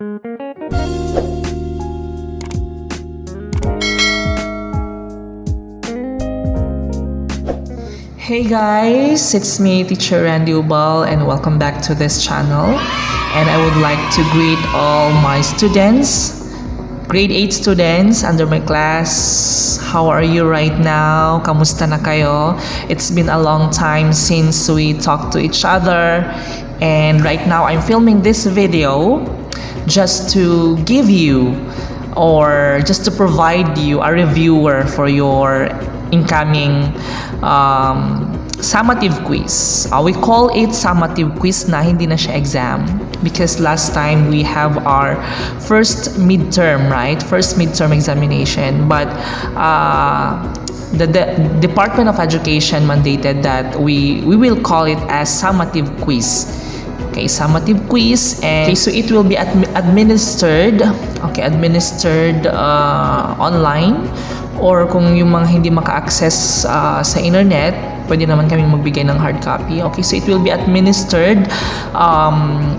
Hey guys, it's me, Teacher Randy Ubal, and welcome back to this channel. And I would like to greet all my students, grade 8 students under my class. How are you right now? Kamusta na kayo? It's been a long time since we talked to each other, and right now I'm filming this video just to give you, or just to provide you a reviewer for your incoming summative quiz. We call it summative quiz na hindi na siya exam because last time we have our first midterm, right? First midterm examination, but the Department of Education mandated that we will call it as summative quiz. Okay, summative quiz, and okay, so it will be administered online, or kung yung mga hindi maka-access sa internet, pwede naman kaming magbigay ng hard copy. Okay, so it will be administered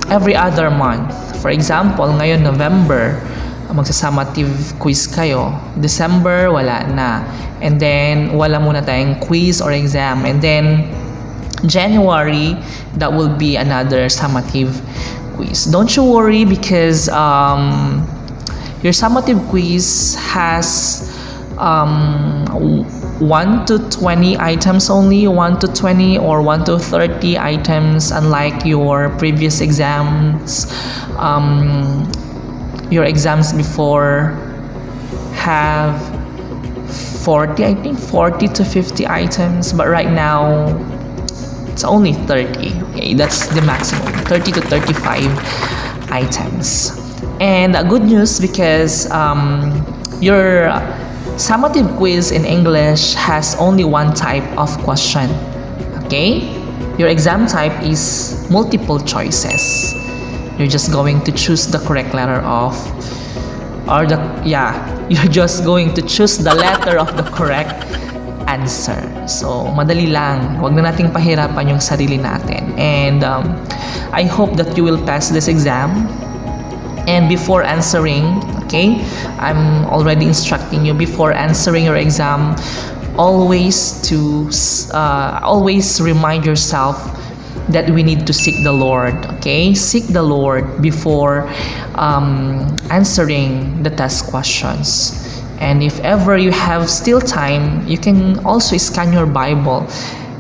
every other month. For example, ngayon November, magsasummative quiz kayo. December, wala na. And then, wala muna tayong quiz or exam. And then, January, that will be another summative quiz. Don't you worry because your summative quiz has 1 to 20 items only, 1 to 20 or 1 to 30 items, unlike your previous exams. Your exams before have 40, I think 40 to 50 items, but right now it's only 30. Okay, that's the maximum, 30 to 35 items. And good news because your summative quiz in English has only one type of question. Okay? Your exam type is multiple choices. You're just going to choose the correct letter of, you're just going to choose the letter of the correct answer. So, madali lang. Huwag na nating pahirapan yung sarili natin. And I hope that you will pass this exam. And before answering, okay, I'm already instructing you, before answering your exam, always remind yourself that we need to seek the Lord. Okay, seek the Lord before answering the test questions. And if ever you have still time, you can also scan your Bible.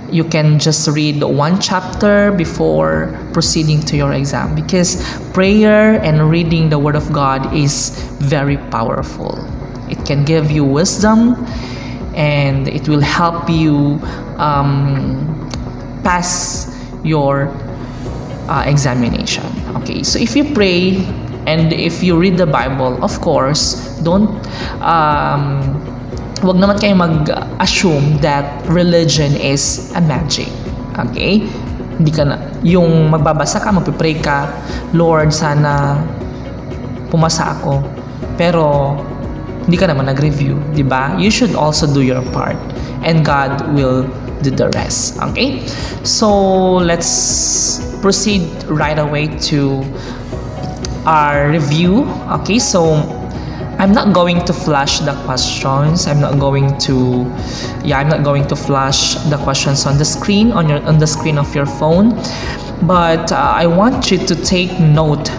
You can just read one chapter before proceeding to your exam, because prayer and reading the Word of God is very powerful. It can give you wisdom, and it will help you pass your examination. Okay, so if you pray and if you read the Bible, of course, don't wag naman kayo mag-assume that religion is a magic. Okay? Hindi ka na, yung magbabasa ka, magpipray ka, Lord, sana pumasa ako. Pero, hindi ka naman nag-review, di ba? You should also do your part. And God will do the rest. Okay? So, let's proceed right away to our review. Okay? So, I'm not going to flash the questions. I'm not going to flash the questions on the screen, on the screen of your phone. But I want you to take note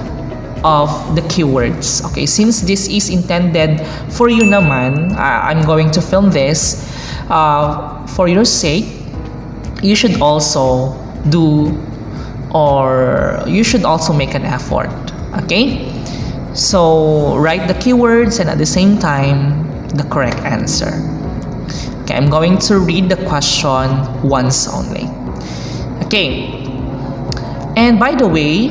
of the keywords. Okay, since this is intended for you naman, I'm going to film this for your sake. You should also make an effort. Okay? So, write the keywords and at the same time, the correct answer. Okay, I'm going to read the question once only. Okay. And by the way,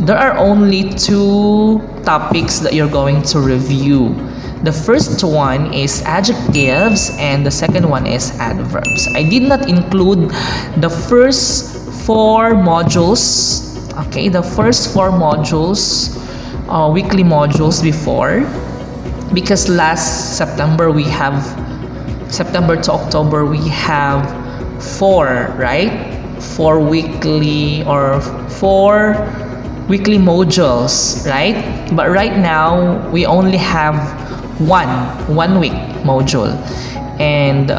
there are only 2 topics that you're going to review. The first one is adjectives and the second one is adverbs. I did not include the first 4 modules. Okay, the first 4 modules, weekly modules before, because last September to October we have 4, right? 4 weekly or 4 weekly modules, right? But right now, we only have one week module. And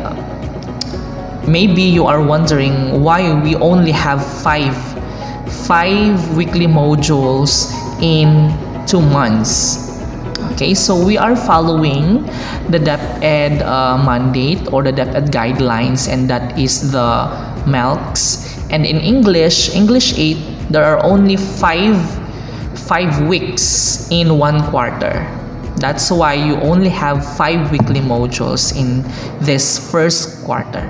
maybe you are wondering why we only have five weekly modules in 2 months. Okay, so we are following the DepEd mandate or the DepEd guidelines, and that is the MELCs. And in English 8, there are only five weeks in 1 quarter. That's why you only have 5 weekly modules in this first quarter.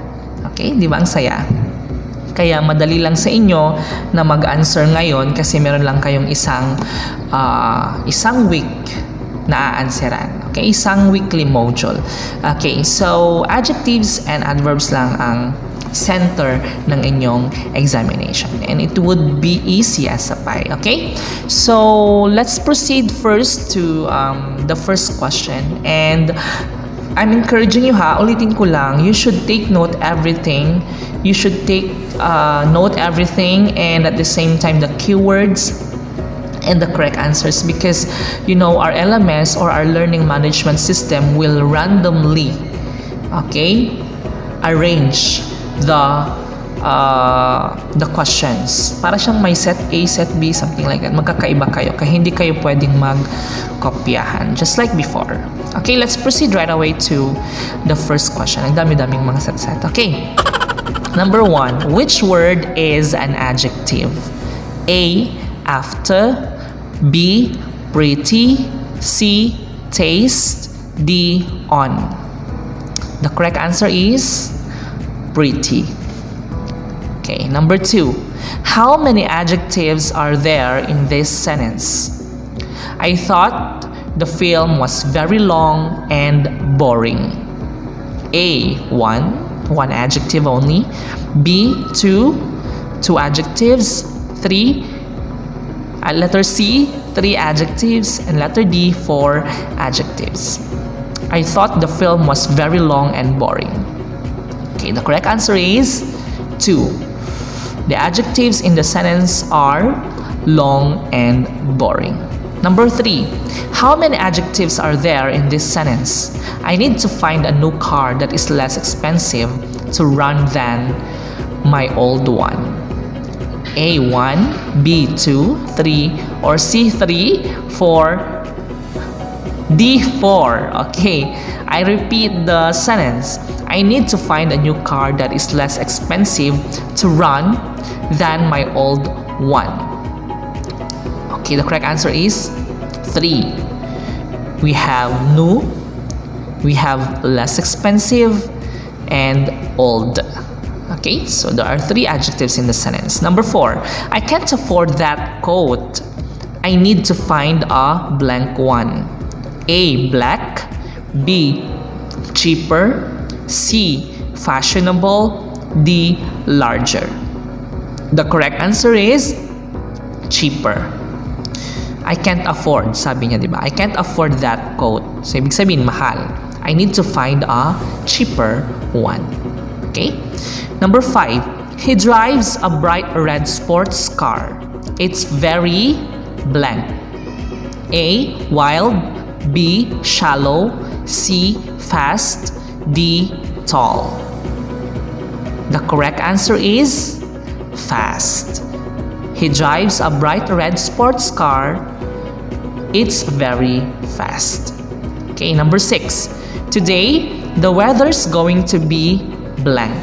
Okay, di ba ang saya? Kaya madali lang sa inyo na mag-answer ngayon kasi meron lang kayong isang week na aanseran. Okay, isang weekly module. Okay, so adjectives and adverbs lang ang center ng inyong examination, and it would be easy as a pie. Okay, so let's proceed first to the first question, and I'm encouraging you, ulitin ko lang, you should take note everything. You should take note everything, and at the same time the keywords and the correct answers, because you know our LMS or our learning management system will randomly, okay, arrange the questions. Para siyang may set A, set B, something like that. Magkakaiba kayo, kaya hindi kayo pwedeng magkopyahan, just like before. Okay, let's proceed right away to the first question. Ang dami-daming mga set. Okay. Number 1, which word is an adjective? A, after. B, pretty. C, taste. D, on. The correct answer is pretty. Okay, number 2. How many adjectives are there in this sentence? I thought the film was very long and boring. A, 1 adjective only. B, 2 adjectives. 3, letter C, 3 adjectives. And letter D, 4 adjectives. I thought the film was very long and boring. Okay, the correct answer is 2. The adjectives in the sentence are long and boring. Number 3, how many adjectives are there in this sentence? I need to find a new car that is less expensive to run than my old one. A, 1, B, 2, 3, or C, 3, 4, D, 4. Okay, I repeat the sentence. I need to find a new car that is less expensive to run than my old one. Okay, the correct answer is 3. We have new, we have less expensive, and old. Okay, so there are 3 adjectives in the sentence. Number 4, I can't afford that coat. I need to find a blank one. A, black. B, cheaper. C, fashionable. D, larger. The correct answer is cheaper. I can't afford, sabi niya, diba? I can't afford that coat. So, ibig sabihin, mahal. I need to find a cheaper one. Okay? Number 5, he drives a bright red sports car. It's very blank. A, wild. B, shallow. C, fast. D, tall. The correct answer is fast. He drives a bright red sports car. It's very fast. Okay, number 6. Today, the weather's going to be blank.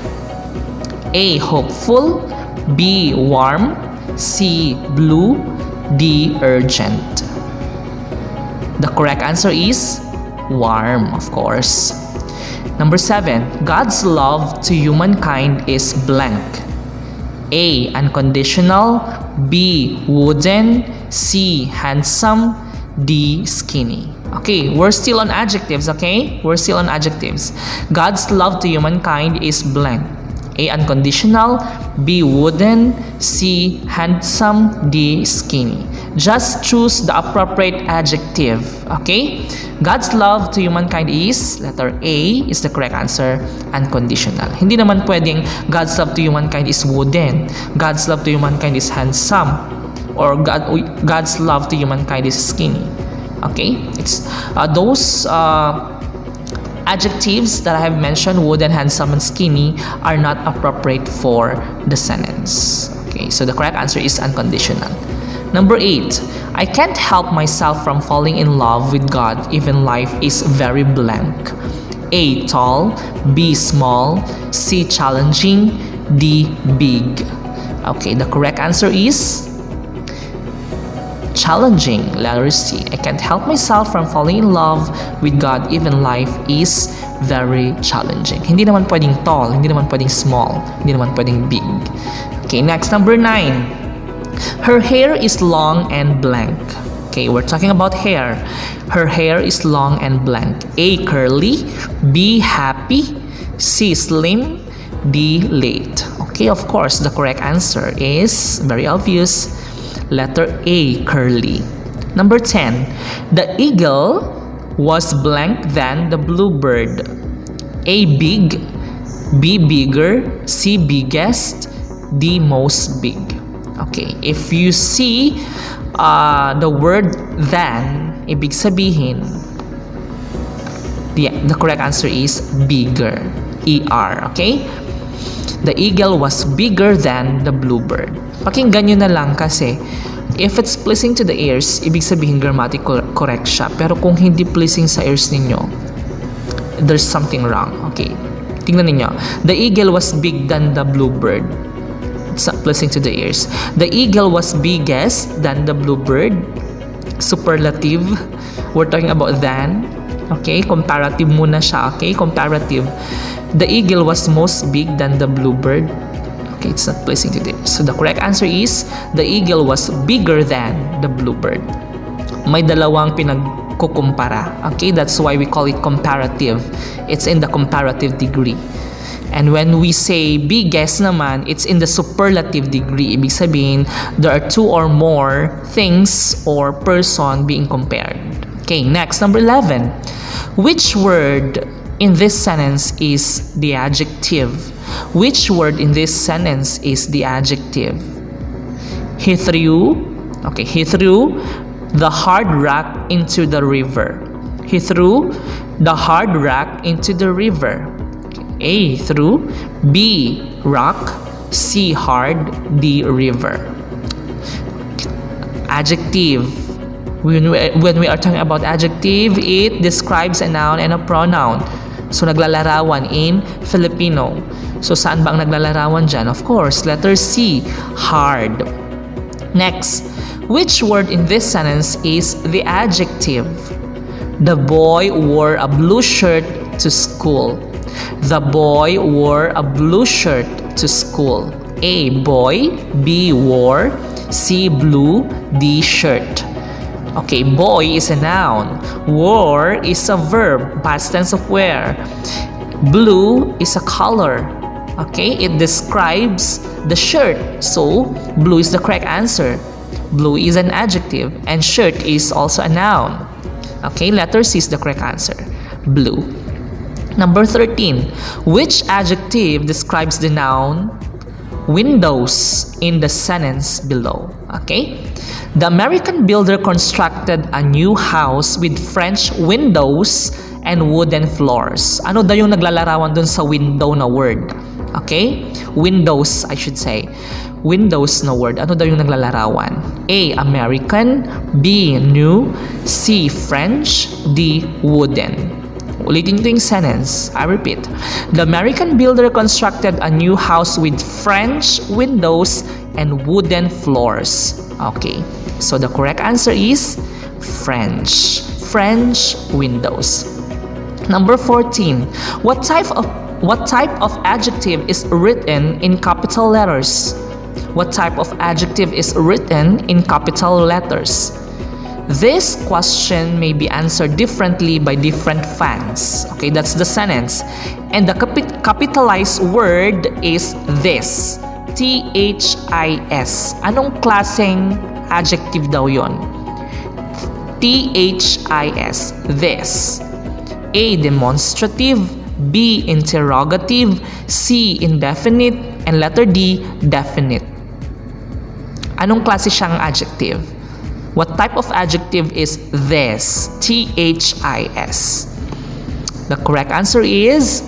A, hopeful. B, warm. C, blue. D, urgent. The correct answer is warm, of course. Number 7. God's love to humankind is blank. A, unconditional. B, wooden. C, handsome. D, skinny. Okay, we're still on adjectives, okay? We're still on adjectives. God's love to humankind is blank. A, unconditional. B, wooden. C, handsome. D, skinny. Just choose the appropriate adjective, okay? God's love to humankind is, letter A is the correct answer, unconditional. Hindi naman pwedeng God's love to humankind is wooden, God's love to humankind is handsome, or God's love to humankind is skinny. Okay, it's those adjectives that I have mentioned, wooden, handsome, and skinny, are not appropriate for the sentence. Okay, so the correct answer is unconditional. Number 8, I can't help myself from falling in love with God even life is very blank. A, tall, B, small, C, challenging, D, big. Okay, the correct answer is challenging, letter C. I can't help myself from falling in love with God even life is very challenging. Hindi naman pwedeng tall, hindi naman pwedeng small, hindi naman pwedeng big. Okay, next, number 9. Her hair is long and blank. Okay, we're talking about hair. Her hair is long and blank. A, curly, B, happy, C, slim, D, late. Okay, of course, the correct answer is very obvious. Letter A, curly. Number 10. The eagle was blank than the bluebird. A, big, B, bigger, C, biggest, D, most big. Okay, if you see the word than, ibig sabihin, the correct answer is bigger, ER, okay? The eagle was bigger than the bluebird. Pakinggan nyo na lang kasi if it's pleasing to the ears, ibig sabihin grammatical correct siya. Pero kung hindi pleasing sa ears ninyo, there's something wrong. Okay, tingnan ninyo. The eagle was big than the bluebird. It's not pleasing to the ears. The eagle was biggest than the bluebird. Superlative. We're talking about than. Okay, comparative muna siya. Okay, comparative. The eagle was most big than the bluebird. Okay, it's not pleasing to the ears. So the correct answer is the eagle was bigger than the bluebird. May dalawang pinagkukumpara. Okay, that's why we call it comparative. It's in the comparative degree. And when we say biggest naman, it's in the superlative degree. Ibig sabihin, there are two or more things or person being compared. Okay, next, number 11. Which word in this sentence is the adjective? Which word in this sentence is the adjective? He threw the hard rock into the river. He threw the hard rock into the river. A, through, B, rock, C, hard, D, river. Adjective. When we are talking about adjective, it describes a noun and a pronoun. So, naglalarawan in Filipino. So, saan ba ang naglalarawan dyan? Of course, letter C, hard. Next, which word in this sentence is the adjective? The boy wore a blue shirt to school. The boy wore a blue shirt to school. A, boy, B, wore, C, blue, D, shirt. Okay, boy is a noun. Wore is a verb, past tense of wear. Blue is a color. Okay, it describes the shirt. So, blue is the correct answer. Blue is an adjective and shirt is also a noun. Okay, letter C is the correct answer. Blue. Number 13. Which adjective describes the noun windows in the sentence below? Okay? The American builder constructed a new house with French windows and wooden floors. Ano daw yung naglalarawan dun sa window na word? Okay? Windows, I should say. Windows na word. Ano daw yung naglalarawan? A, American, B, new, C, French, D, wooden. Ulitin ko yung sentence. I repeat. The American builder constructed a new house with French windows and wooden floors. Okay. So the correct answer is French. French windows. Number 14. What type of adjective is written in capital letters? What type of adjective is written in capital letters? This question may be answered differently by different fans. Okay, that's the sentence. And the capitalized word is this. T-H-I-S. Anong klaseng adjective daw yon? T-H-I-S. This. A, demonstrative. B, interrogative. C, indefinite. And letter D, definite. Anong klase siyang adjective? What type of adjective is this? T-H-I-S. The correct answer is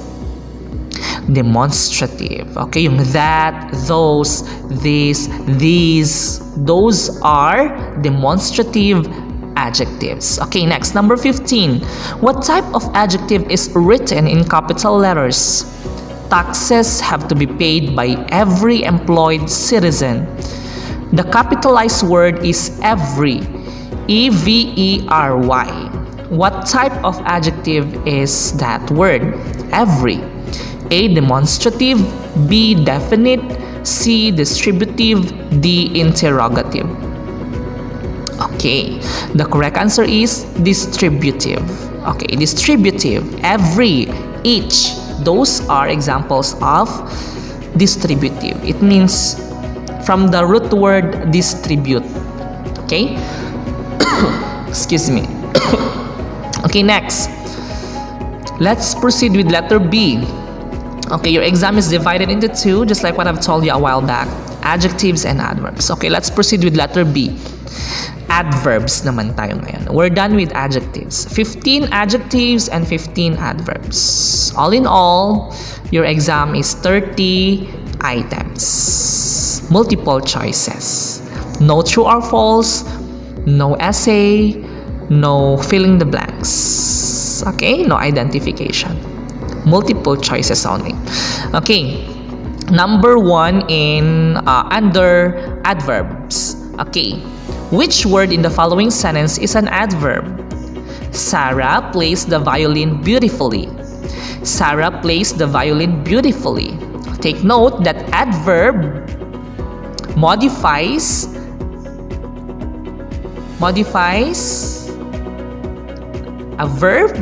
demonstrative. Okay, yung that, those, this, these, those are demonstrative adjectives. Okay, next, number 15. What type of adjective is written in capital letters? Taxes have to be paid by every employed citizen. The capitalized word is every, E-V-E-R-Y. What type of adjective is that word? Every. A. Demonstrative, B. Definite, C. Distributive, D. Interrogative. Okay, the correct answer is distributive. Okay, distributive, every, each, those are examples of distributive. It means from the root word distribute. Okay? Excuse me. Okay, next. Let's proceed with letter B. Okay, your exam is divided into two, just like what I've told you a while back. Adjectives and adverbs. Okay, let's proceed with letter B. Adverbs naman tayo ngayon. We're done with adjectives. 15 adjectives and 15 adverbs. All in all, your exam is 30 items. Multiple choices. No true or false, no essay, no filling the blanks. Okay, no identification. Multiple choices only. Okay, number 1 in under adverbs. Okay, which word in the following sentence is an adverb? Sarah plays the violin beautifully. Sarah plays the violin beautifully. Take note that adverb modifies a verb,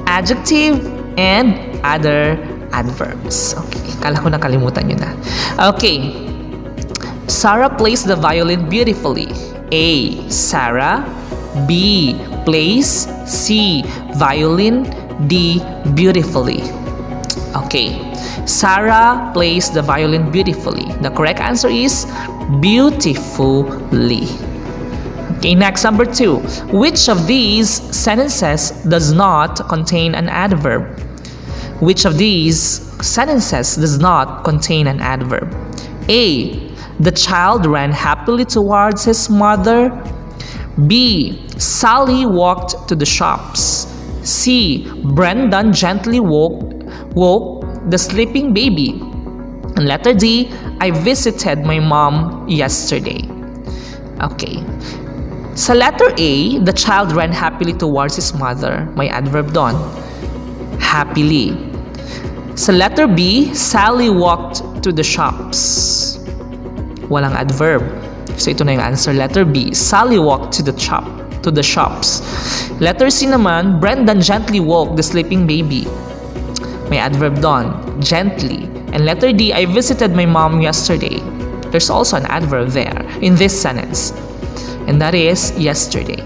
adjective, and other adverbs. Okay, kala ko nakalimutan nyo na. Okay, Sarah plays the violin beautifully. A. Sarah. B. Plays. C. Violin. D. Beautifully. Okay, Sarah plays the violin beautifully. The correct answer is beautifully. Okay, next, number 2. Which of these sentences does not contain an adverb? Which of these sentences does not contain an adverb? A. The child ran happily towards his mother. B. Sally walked to the shops. C. Brendan gently woke the sleeping baby. And letter D. I visited my mom yesterday. Okay. Sa letter A, the child ran happily towards his mother. May adverb doon. Happily. Sa letter B, Sally walked to the shops. Walang adverb. So ito na yung answer. Letter B, Sally walked to the shops. Letter C naman, Brendan gently woke the sleeping baby. May adverb doon. Gently. And letter D, I visited my mom yesterday. There's also an adverb there in this sentence. And that is yesterday.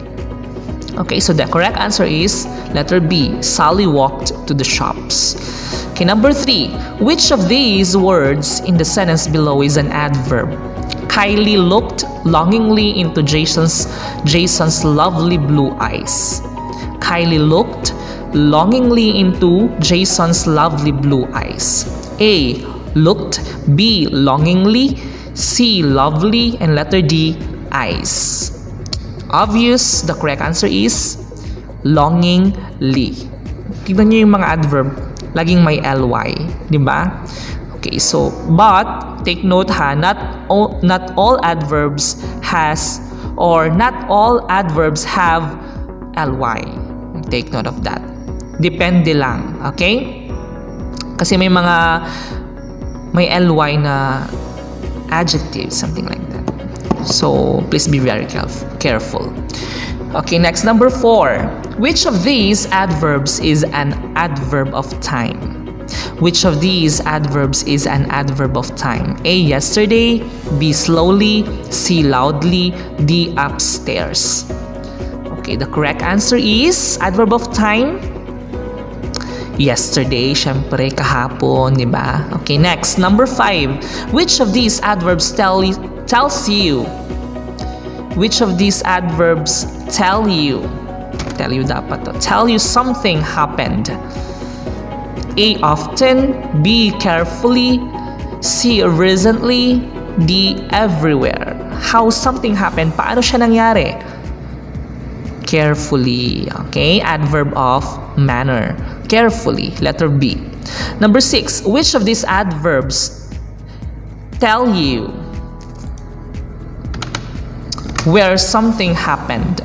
Okay, so the correct answer is letter B, Sally walked to the shops. Okay, number 3. Which of these words in the sentence below is an adverb? Kylie looked longingly into Jason's lovely blue eyes. Kylie looked longingly into Jason's lovely blue eyes. A. Looked. B. Longingly. C. Lovely. And letter D. Eyes. Obvious, the correct answer is longingly. Tignan nyo yung mga adverb, laging may ly, di ba? Okay, so, but, take note ha, not all adverbs has, or not all adverbs have ly. Take note of that. Depende lang, okay? Kasi may mga, may ly na adjectives, something like that. So, please be very careful. Okay, next, number 4. Which of these adverbs is an adverb of time? Which of these adverbs is an adverb of time? A. Yesterday. B. Slowly. C. Loudly. D. Upstairs. Okay, the correct answer is adverb of time. Yesterday, syempre kahapon, di ba? Okay, next, number 5. Which of these adverbs tells you. Which of these adverbs tell you? Tell you dapat to. Tell you something happened. A. Often. B. Carefully. C. Recently. D. Everywhere. How something happened. Paano siya nangyari? Carefully. Okay? Adverb of manner. Carefully. Letter B. Number 6. Which of these adverbs tell you where something happened?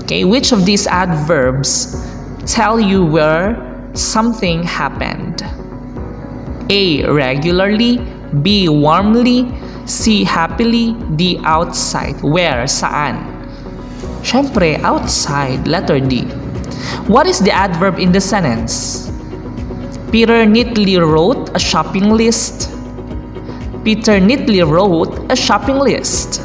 Okay? Which of these adverbs tell you where something happened? A. Regularly. B. Warmly. C. Happily. D. Outside. Where? Saan? Syempre, outside. Letter D. What is the adverb in the sentence? Peter neatly wrote a shopping list. Peter neatly wrote a shopping list.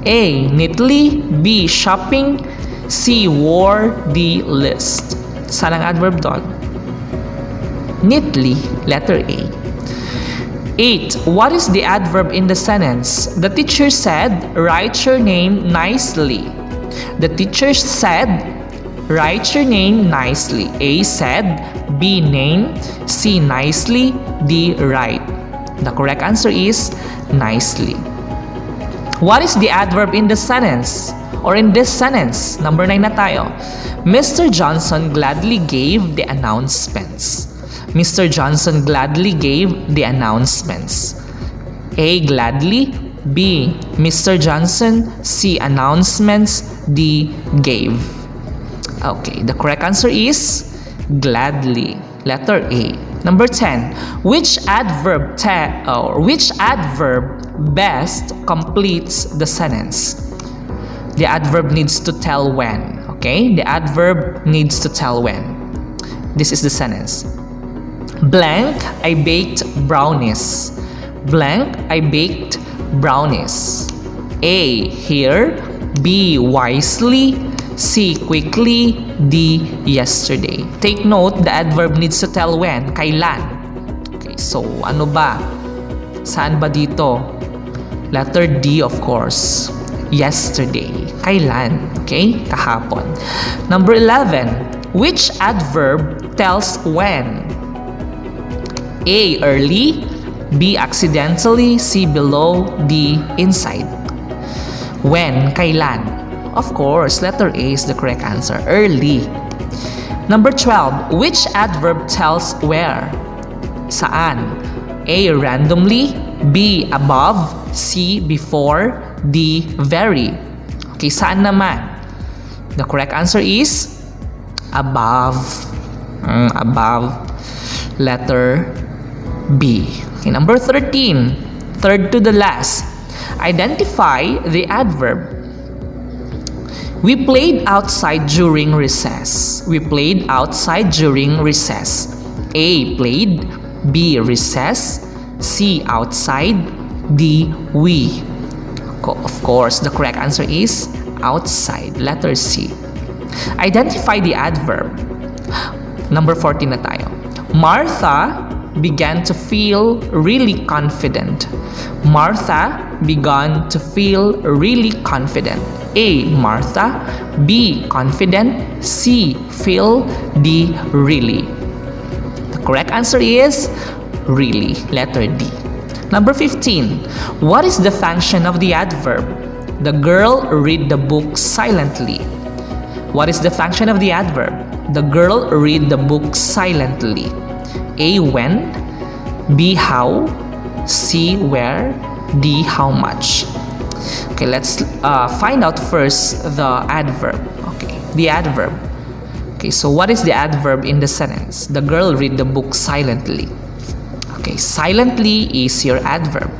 A. Neatly. B. Shopping. C. Wore the list. Saan ang adverb doon? Neatly. Letter A. 8. What is the adverb in the sentence? The teacher said, write your name nicely. The teacher said, write your name nicely. A. Said. B. Name. C. Nicely. D. Write. The correct answer is nicely. What is the adverb in the sentence? Or in this sentence? Number 9 na tayo. Mr. Johnson gladly gave the announcements. Mr. Johnson gladly gave the announcements. A. Gladly. B. Mr. Johnson. C. Announcements. D. Gave. Okay, the correct answer is gladly. Letter A. Number 10. Which adverb best completes the sentence? The adverb needs to tell when. Okay? The adverb needs to tell when. This is the sentence. Blank, I baked brownies. Blank, I baked brownies. A. Here. B. Wisely. C. Quickly. D. Yesterday. Take note, the adverb needs to tell when. Kailan. Okay, so ano ba? Saan ba dito? Letter D, of course. Yesterday. Kailan? Okay? Kahapon. Number 11. Which adverb tells when? A. Early. B. Accidentally. C. Below. D. Inside. When? Kailan? Of course, letter A is the correct answer. Early. Number 12. Which adverb tells where? Saan? A. Randomly. B. Above. C. Before. D. Very. Okay, saan naman? The correct answer is above. Above. Letter B. Okay, number 13. Third to the last. Identify the adverb. We played outside during recess. We played outside during recess. A. Played. B. Recess. C. Outside. D. We. Of course, the correct answer is outside. Letter C. Identify the adverb. Number 14 na tayo. Martha began to feel really confident. Martha began to feel really confident. A. Martha. B. Confident. C. Feel. D. Really. The correct answer is really. Letter D. Number 15. What is the function of the adverb? The girl read the book silently. What is the function of the adverb? The girl read the book silently. A. When. B. How. C. Where. D. How much. Okay, let's find out first the adverb. Okay, the adverb. Okay, so what is the adverb in the sentence? The girl read the book silently. Okay, silently is your adverb.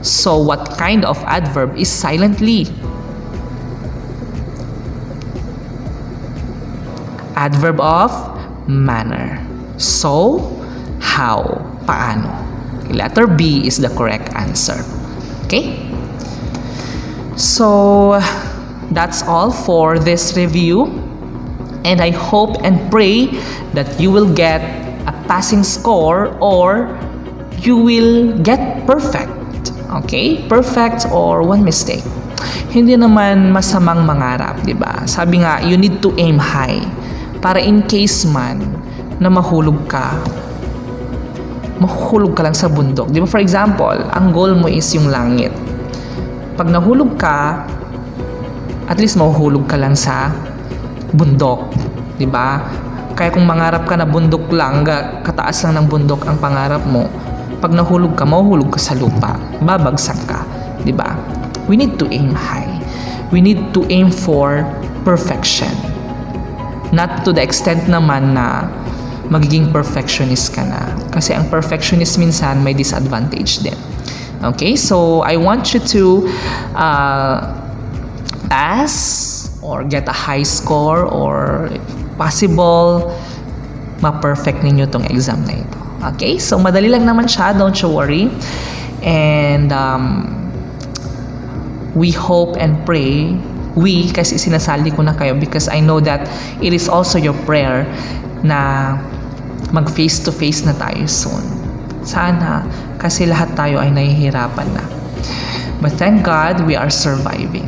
So what kind of adverb is silently? Adverb of manner. So, how, paano. Okay, letter B is the correct answer. Okay? So, that's all for this review. And I hope and pray that you will get a passing score or you will get perfect Okay? Perfect or one mistake. Hindi naman masamang mangarap, di ba? Sabi nga, you need to aim high para in case man na mahulog ka lang sa bundok. Di ba? For example, ang goal mo is yung langit. Pag nahulog ka, at least mahuhulog ka lang sa bundok. Di ba? Kaya kung mangarap ka na bundok lang, kataas lang ng bundok ang pangarap mo, pag nahulog ka, mahuhulog ka sa lupa. Babagsak ka. Di ba? We need to aim high. We need to aim for perfection. Not to the extent naman na magiging perfectionist ka na. Kasi ang perfectionist minsan may disadvantage din. Okay? So, I want you to pass or get a high score or possible ma-perfect ninyo tong exam na ito. Okay? So, madali lang naman siya. Don't you worry. And we hope and pray. We, kasi sinasali ko na kayo because I know that it is also your prayer na mag face-to-face na tayo soon. Sana, kasi lahat tayo ay nahihirapan na. But thank God, we are surviving.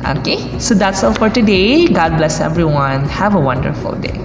Okay? So that's all for today. God bless everyone. Have a wonderful day.